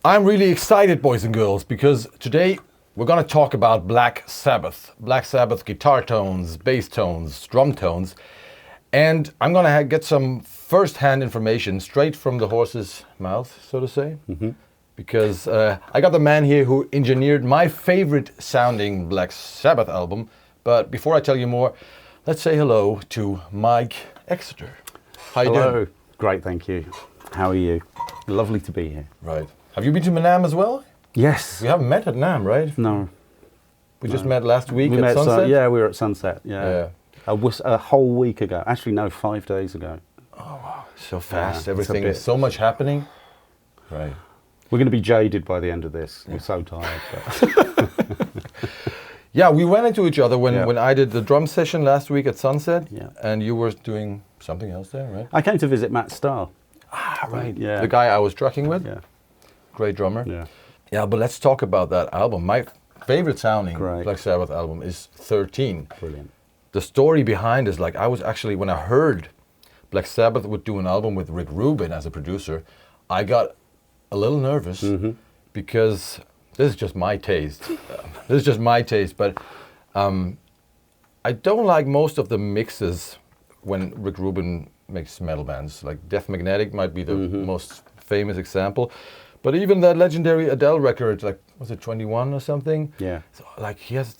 I'm really excited, boys and girls, because today we're going to talk about Black Sabbath. Black Sabbath guitar tones, bass tones, drum tones. And I'm going to get some first-hand information straight from the horse's mouth, so to say. Mm-hmm. Because I got the man here who engineered my favorite sounding Black Sabbath album. But before I tell you more, let's say hello to Mike Exeter. How you doing? Hello. Great, thank you. How are you? Lovely to be here. Right. Have you been to NAMM as well? Yes. We haven't met at NAMM, right? No. We just met last week We at met Sunset? yeah, we were at Sunset, yeah. A whole week ago. Actually, no, 5 days ago. Oh, wow. So fast. Yeah, Everything is so much happening. Right. We're going to be jaded by the end of this. Yeah. We're so tired. But. Yeah, we ran into each other when I did the drum session last week at Sunset. Yeah. And you were doing something else there, right? I came to visit Matt Starr. Ah, right. Yeah. The guy I was trucking with. Yeah. Great drummer. Yeah. Yeah, but let's talk about that album. My favorite sounding Black Sabbath album is 13. Brilliant. The story behind is like, I was actually, when I heard Black Sabbath would do an album with Rick Rubin as a producer, I got a little nervous because this is just my taste. But I don't like most of the mixes when Rick Rubin makes metal bands. Like Death Magnetic might be the most famous example. But even that legendary Adele record, like, was it 21 or something? Yeah. So, like, he has,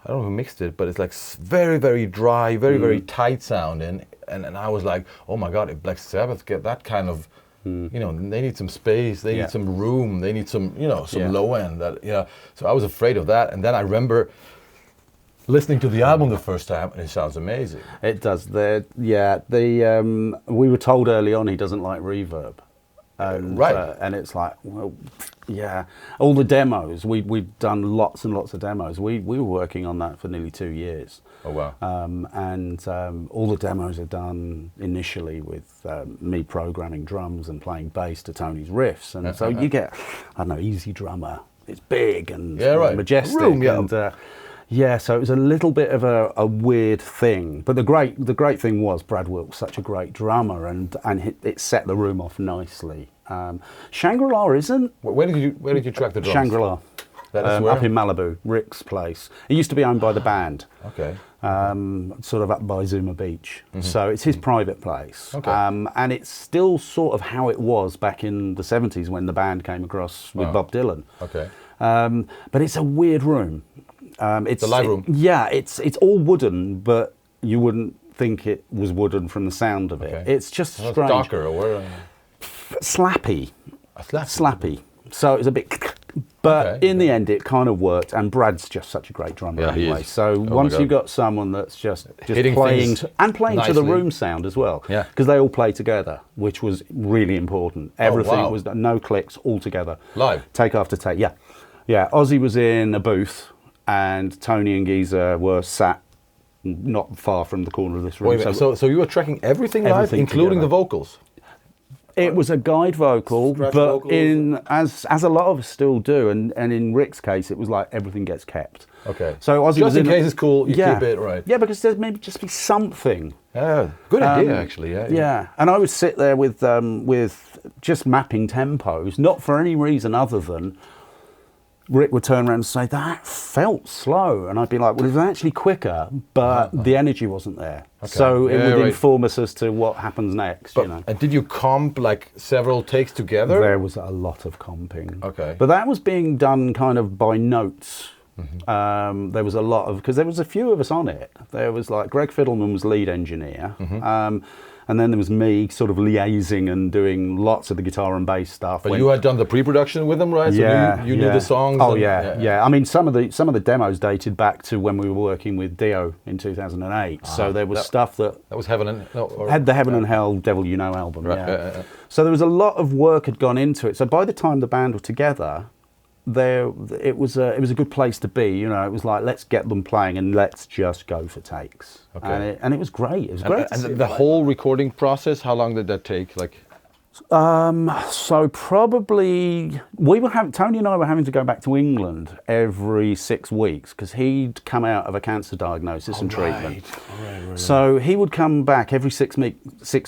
I don't know who mixed it, but it's like very, very dry, very, very tight sounding. And I was like, oh my God, if Black Sabbath get that kind of, you know, they need some space, they need some room, they need some, you know, some low end. That, you know, so I was afraid of that. And then I remember listening to the album the first time, and it sounds amazing. It does. We were told early on he doesn't like reverb. And it's like, well, yeah. All the demos, we've done lots and lots of demos. We were working on that for nearly 2 years. Oh, wow. All the demos are done initially with me programming drums and playing bass to Tony's riffs. And so you get, I don't know, Easy Drummer. It's big and majestic. So it was a little bit of a weird thing, but the great thing was Brad Wilkes, such a great drummer, and it set the room off nicely. Shangri-La isn't. Where did you track the drums? Shangri-La, up in Malibu, Rick's place. It used to be owned by the band. Okay. Sort of up by Zuma Beach. So it's his private place. Okay. And it's still sort of how it was back in the 70s when the band came across with Bob Dylan. Okay. But it's a weird room. It's the live room. It's all wooden, but you wouldn't think it was wooden from the sound of it. Okay. It's just strange. Darker or slappy. Slappy. So it was a bit, but in the end it kind of worked. And Brad's just such a great drummer anyway. So once you've got someone that's just playing to the room sound as well, because they all play together, which was really important. Everything was no clicks, all together, live, take after take. Yeah. Ozzy was in a booth. And Tony and Geezer were sat not far from the corner of this room. Wait a minute, so you were tracking everything live, including the vocals? It was a guide vocal, but vocals. As a lot of us still do, and in Rick's case, it was like everything gets kept. Okay. So Ozzy just in case it's cool, you keep it right. Yeah, because there's maybe just be something. Yeah, good idea actually. Yeah, and I would sit there with just mapping tempos, not for any reason other than Rick would turn around and say, that felt slow. And I'd be like, well, it was actually quicker, but the energy wasn't there. Okay. So it would inform us as to what happens next, you know. And did you comp like several takes together? There was a lot of comping. Okay. But that was being done kind of by notes. There was a lot of, because there was a few of us on it. There was like, Greg Fiddleman was lead engineer. And then there was me sort of liaising and doing lots of the guitar and bass stuff. But you had done the pre-production with them, right? So you knew the songs? Oh, yeah. I mean, some of the demos dated back to when we were working with Dio in 2008. So there was stuff that was Heaven and had the Heaven and Hell, Devil You Know album. Right. So there was a lot of work had gone into it. So by the time the band were together, it was a good place to be. You know, it was like, let's get them playing and let's just go for takes. Okay. And it was great. It was great. And the whole recording process, how long did that take? Like, So probably Tony and I were having to go back to England every 6 weeks because he'd come out of a cancer diagnosis and treatment. Right. So he would come back every 6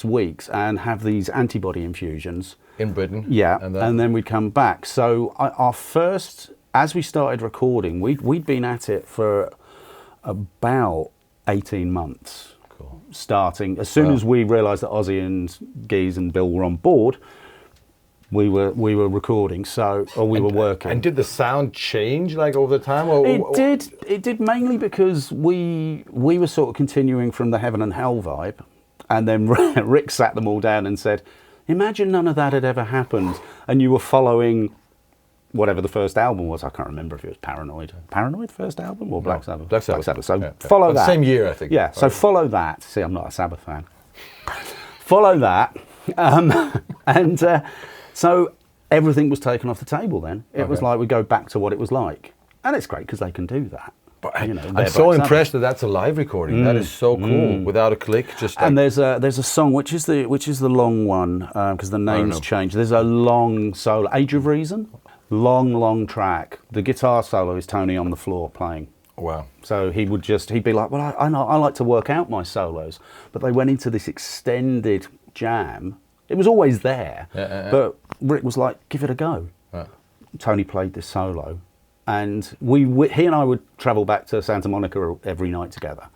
weeks and have these antibody infusions. In Britain? Yeah, and then we'd come back. So our first, as we started recording, we'd been at it for about 18 months. Starting as soon as we realised that Ozzy and Geese and Bill were on board, we were recording. We were working. And did the sound change like over the time? It did mainly because we were sort of continuing from the Heaven and Hell vibe, and then Rick sat them all down and said, "Imagine none of that had ever happened, and you were following." Whatever the first album was, I can't remember if it was Paranoid first album or Black Sabbath? Black Sabbath. So follow that. Same year, I think. Yeah, so follow that. See, I'm not a Sabbath fan. Follow that. So everything was taken off the table then. It was like we go back to what it was like. And it's great because they can do that. But I'm so impressed that that's a live recording. That is so cool. Without a click, just like... And there's a song, which is the long one, because the name's changed. There's a long solo, Age of Reason. Long track. The guitar solo is Tony on the floor playing. Wow. So he'd be like, well, I like to work out my solos. But they went into this extended jam. It was always there. But Rick was like, give it a go. Tony played this solo. And he and I would travel back to Santa Monica every night together.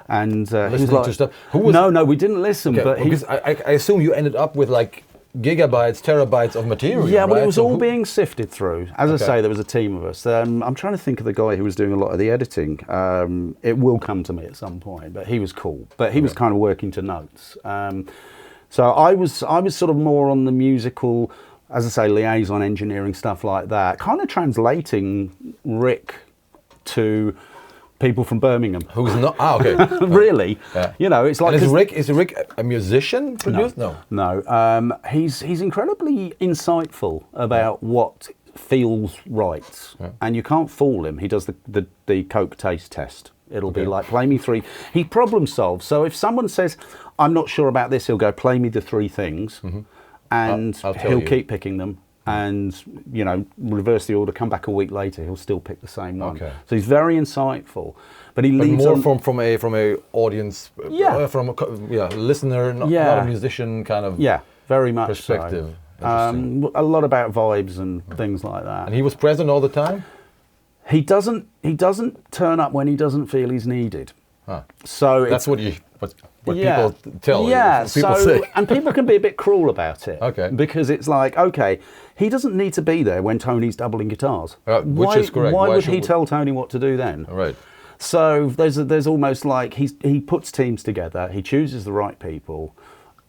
And he was like, to stuff. No, we didn't listen. Okay, but because I assume you ended up with like gigabytes, terabytes of material. Yeah, but right? it was all being sifted through. As I say, there was a team of us. I'm trying to think of the guy who was doing a lot of the editing. It will come to me at some point, but he was cool. But he was kind of working to notes. So I was sort of more on the musical, as I say, liaison engineering, stuff like that, kind of translating Rick to people from Birmingham. Who's not? Okay. Really? Yeah. You know, it's like... And is Rick a musician? No. He's incredibly insightful about what feels right. And you can't fool him. He does the Coke taste test. It'll be like, play me 3... He problem solves. So if someone says, I'm not sure about this, he'll go, play me the 3 things. And he'll keep picking them. And reverse the order, come back a week later, he'll still pick the same one. So he's very insightful, but he leaves more from a audience, from a listener, not a musician kind of very much perspective. So. A lot about vibes and things like that. And he was present all the time. He doesn't turn up when he doesn't feel he's needed. So that's what people tell you. People say. And people can be a bit cruel about it. Because it's like, he doesn't need to be there when Tony's doubling guitars. Which is correct. Why would he tell Tony what to do then? Right. So there's almost like he puts teams together, he chooses the right people,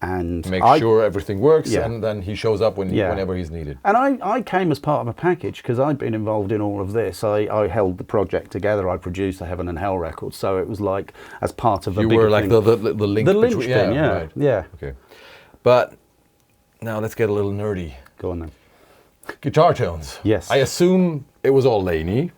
and make sure everything works, and then he shows up whenever he's needed. And I came as part of a package because I'd been involved in all of this. I held the project together. I produced the Heaven and Hell record, so it was like as part of a bigger thing. You were like the link. The linchpin, right. Yeah. Okay. But now let's get a little nerdy. Go on then. Guitar tones. Yes. I assume it was all Laney.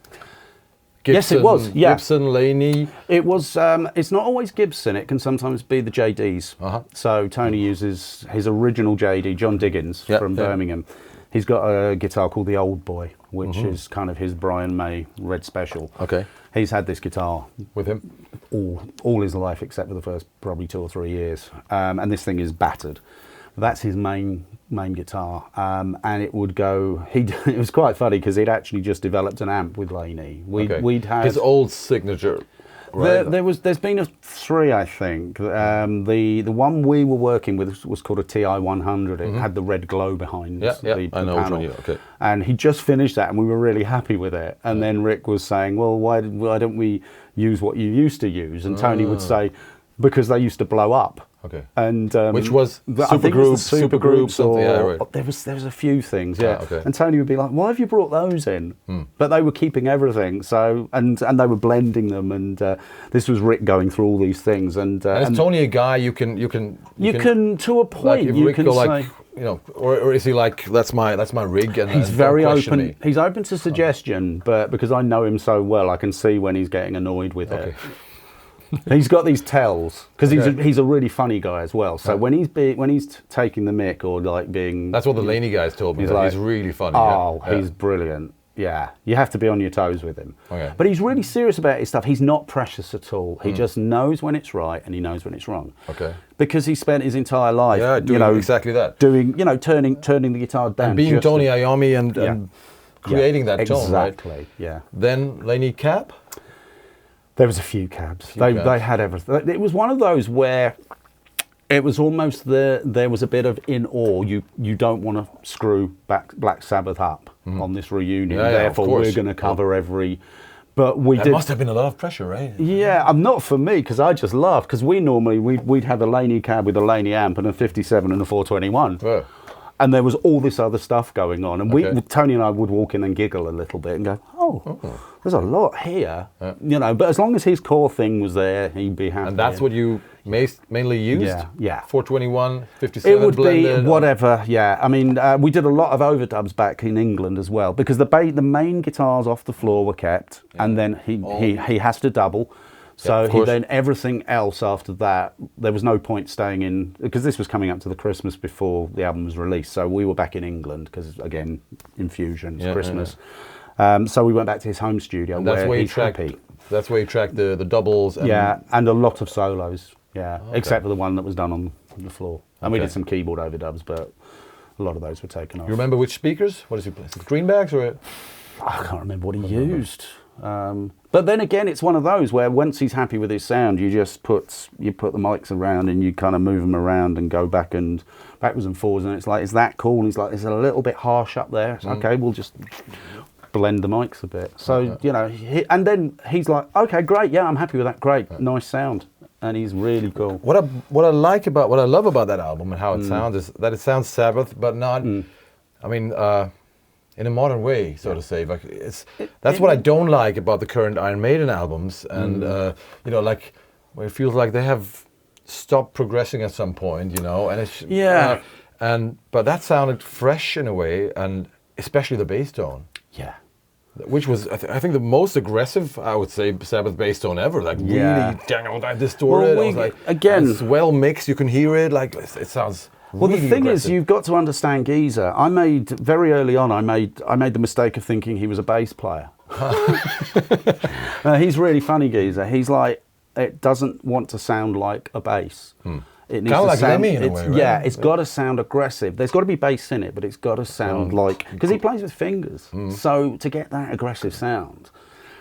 Gibson, yes, it was. Yeah. Gibson, Laney. It was. It's not always Gibson. It can sometimes be the JDs. So Tony uses his original JD, John Diggins from Birmingham. He's got a guitar called the Old Boy, which is kind of his Brian May Red Special. Okay. He's had this guitar with him all his life, except for the first probably 2 or 3 years. And this thing is battered. That's his main guitar, and it would go. It was quite funny because he'd actually just developed an amp with Laney. We'd had his old signature. Right. There's been 3, I think. The one we were working with was called a TI 100. It had the red glow behind the panel. And he just finished that, and we were really happy with it. And then Rick was saying, "Well, why don't we use what you used to use?" And Tony would say, "Because they used to blow up." And which was supergroups, or there was a few things, And Tony would be like, "Why have you brought those in?" But they were keeping everything, so and they were blending them, and this was Rick going through all these things. And is Tony a guy you can to a point, like you Rick can go say, like, or is he like, that's my rig, and he's very open. He's open to suggestion, but because I know him so well, I can see when he's getting annoyed with it. He's got these tells because he's a really funny guy as well. So when he's taking the mic or like being, that's what the Laney guys told me. He's really funny. Oh, he's brilliant. Yeah, you have to be on your toes with him. Okay. But he's really serious about his stuff. He's not precious at all. He just knows when it's right and he knows when it's wrong. Okay. Because he spent his entire life, doing exactly that. Doing, turning the guitar down. And being Tony Iommi and creating that tone, right? Exactly. Yeah. Then Laney cab. There was a few cabs. They had everything. It was one of those where it was almost there was a bit of in awe. You don't want to screw Black Sabbath up on this reunion. Therefore, we're going to cover every. But That must have been a lot of pressure, right? Yeah, not for me because I just laughed because we'd have a Laney cab with a Laney amp and a 57 and a 421. Oh. And there was all this other stuff going on, and Tony and I would walk in and giggle a little bit and go, "Oh, there's a lot here," But as long as his core thing was there, he'd be happy. And that's what you mainly used. Yeah. 421, 57. It would blended, be whatever. Yeah, I mean, we did a lot of overdubs back in England as well because the main guitars off the floor were kept, and then he has to double. So then everything else after that, there was no point staying in, because this was coming up to the Christmas before the album was released. So we were back in England because, again, Infusion, it's Christmas. So we went back to his home studio where he's happy. That's where you tracked the doubles. And and a lot of solos, except for the one that was done on the floor. And we did some keyboard overdubs, but a lot of those were taken off. You remember which speakers? What does he play? Is it greenbacks or? I can't remember what he used. But then again, it's one of those where once he's happy with his sound, you just put the mics around and you kind of move them around and go backwards and forwards, and it's like, is that cool? And he's like, it's a little bit harsh up there. Okay, we'll just blend the mics a bit. So and then he's like, okay, great, yeah, I'm happy with that. Great, nice sound, and he's really cool. What I love about that album and how it sounds is that it sounds Sabbath, but not. I mean. In a modern way, so to say. Like that's what I don't like about the current Iron Maiden albums, and like where it feels like they have stopped progressing at some point, and it's but that sounded fresh in a way, and especially the bass tone. Yeah. Which was, I think, the most aggressive, I would say, Sabbath bass tone ever. Like really distorted. Again, it's well mixed. You can hear it. Like it sounds. Well, really the thing aggressive. is, you've got to understand Geezer. Very early on, I made the mistake of thinking he was a bass player. He's really funny, Geezer. He's like, it doesn't want to sound like a bass. It needs kind of like Lemmy in a way, right? Yeah, it's got to sound aggressive. There's got to be bass in it, but it's got to sound like, because he plays with fingers. So to get that aggressive sound,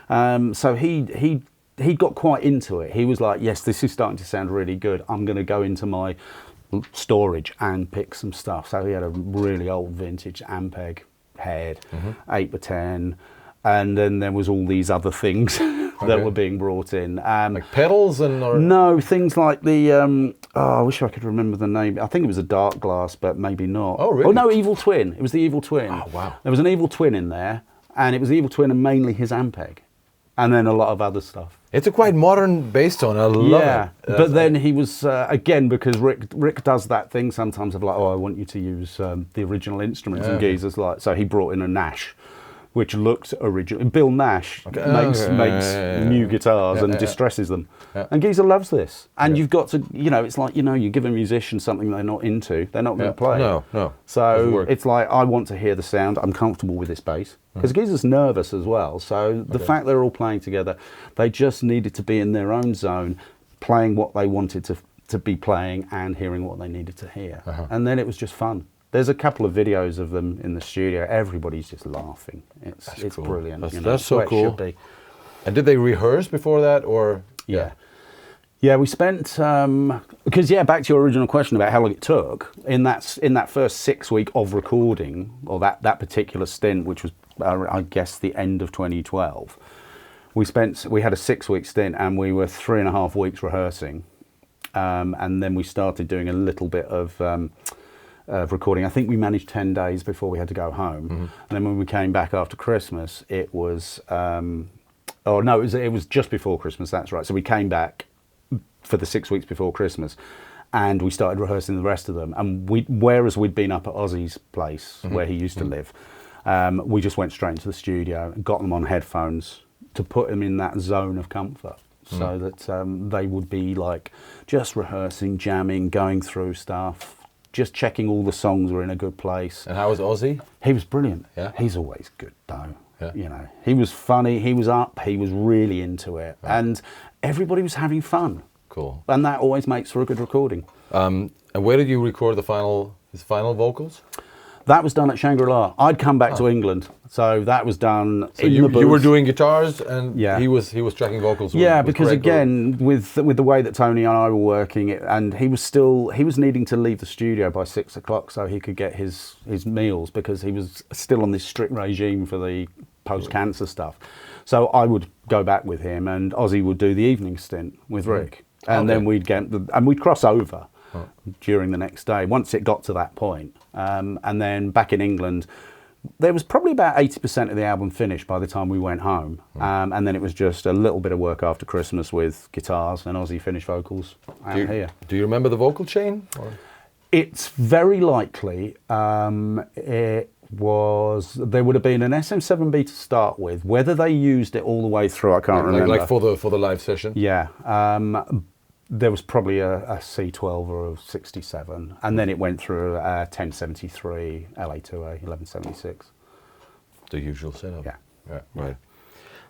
so he got quite into it. He was like, yes, this is starting to sound really good. I'm going to go into my storage and pick some stuff. So he had a really old vintage Ampeg head, 8x10, and then there was all these other things that were being brought in. Like pedals No, things like the, I wish I could remember the name. I think it was a Dark Glass, but maybe not. Oh, really? Oh, no, Evil Twin. It was the Evil Twin. Oh, wow. There was an Evil Twin in there, and it was the Evil Twin and mainly his Ampeg, and then a lot of other stuff. It's a quite modern bass tone. I love it. But then he was, again, because Rick does that thing sometimes of like, I want you to use the original instruments, and Geezer's like, so he brought in a Nash, which looked original. Bill Nash makes new guitars and distresses them. And Geezer loves this. And you've got to, it's like, you give a musician something they're not into, they're not going to play. No. So it's like, I want to hear the sound, I'm comfortable with this bass. Because Geezer's nervous as well. So the fact they're all playing together, they just needed to be in their own zone, playing what they wanted to be playing and hearing what they needed to hear. And then it was just fun. There's a couple of videos of them in the studio. Everybody's just laughing. It's cool. Brilliant. That's so cool. It should be. And did they rehearse before that, or? Yeah, we spent because back to your original question about how long it took. In that first 6 week of recording, or that particular stint, which was I guess the end of 2012, we had a 6 week stint, and we were 3.5 weeks rehearsing, and then we started doing a little bit of recording. I think we managed 10 days before we had to go home, and then when we came back after Christmas, it was it was just before Christmas. That's right. So we came back for the 6 weeks before Christmas, and we started rehearsing the rest of them. And whereas we'd been up at Ozzy's place where he used to live, we just went straight into the studio and got them on headphones to put them in that zone of comfort. so that they would be like just rehearsing, jamming, going through stuff, just checking all the songs were in a good place. And how was Ozzy? He was brilliant. Yeah, he's always good though. Yeah. You know, he was funny. He was up. He was really into it, and everybody was having fun. Cool. And that always makes for a good recording. And where did you record his final vocals? That was done at Shangri-La. I'd come back to England, so that was done So in the booth. you were doing guitars, and Yeah. he was tracking vocals. Yeah, with because Greg, again, with the way that Tony and I were working, and he was needing to leave the studio by 6 o'clock so he could get his meals, because he was still on this strict regime for the post-cancer stuff. So I would go back with him, and Ozzy would do the evening stint with Rick, and then we'd cross over during the next day once it got to that point. And then back in England, there was probably about 80% of the album finished by the time we went home. And then it was just a little bit of work after Christmas with guitars and Ozzy finished vocals out here. Do you remember the vocal chain? Or? It's very likely there would have been an SM7B to start with. Whether they used it all the way through, I can't remember. Like for the live session? Yeah. There was probably a C12 or a 67, and then it went through a 1073, LA2A, 1176. The usual setup. Yeah. Right.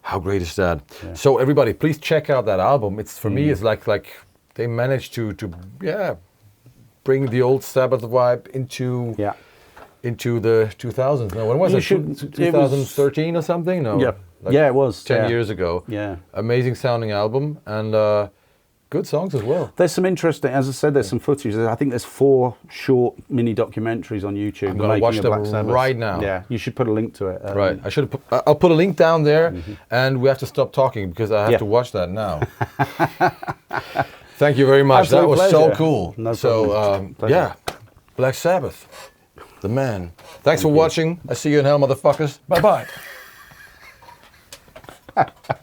How great is that? Yeah. So everybody, please check out that album. It's for me, it's like they managed to bring the old Sabbath vibe into the 2000s. No, when was it? 2013 or something? No. Yeah, it was 10 years ago. Yeah. Amazing sounding album, and good songs as well. There's some interesting, as I said, there's some footage. I think there's 4 short mini documentaries on YouTube. I'm going to watch them right now. Yeah, you should put a link to it. Right, I'll put a link down there, and we have to stop talking because I have to watch that now. Thank you very much. Absolute that was pleasure. so cool. No so Black Sabbath, the man. Thanks for watching. I see you in hell, motherfuckers. Bye bye.